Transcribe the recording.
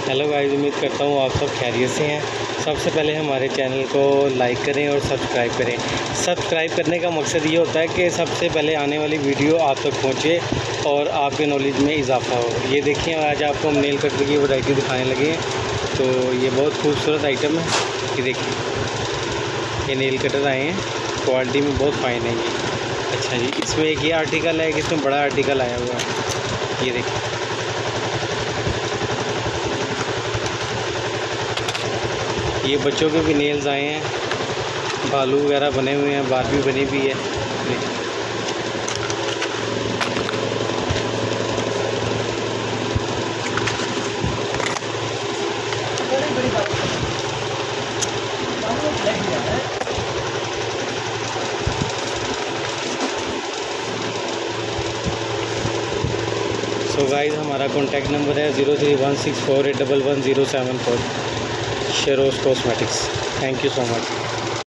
Hello guys, उम्मीद करता हूँ आप सब खैरियत से हैं। सबसे पहले हमारे चैनल को लाइक करें और सब्सक्राइब करें। सब्सक्राइब करने का मकसद ये होता है कि सबसे पहले आने वाली वीडियो आप तक पहुँचे और आपके नॉलेज में इजाफा हो। ये देखिए, आज आपको हम नेल कटर की वैरायटी दिखाने लगे हैं। तो ये बहुत खूबसूरत आइटम है। ये देखिए, ये नेल कटर आए हैं, क्वालिटी में बहुत फ़ाइन है ये। अच्छा जी, इसमें एक ये आर्टिकल है कि इसमें बड़ा आर्टिकल आया हुआ है। ये देखिए, ये बच्चों के भी नेल्स आए हैं, भालू वगैरह बने हुए हैं, बारबी बनी हुई है। सो गाइस, हमारा कॉन्टैक्ट नंबर है 031648111074, शेरोज़ cosmetics. Thank you so much.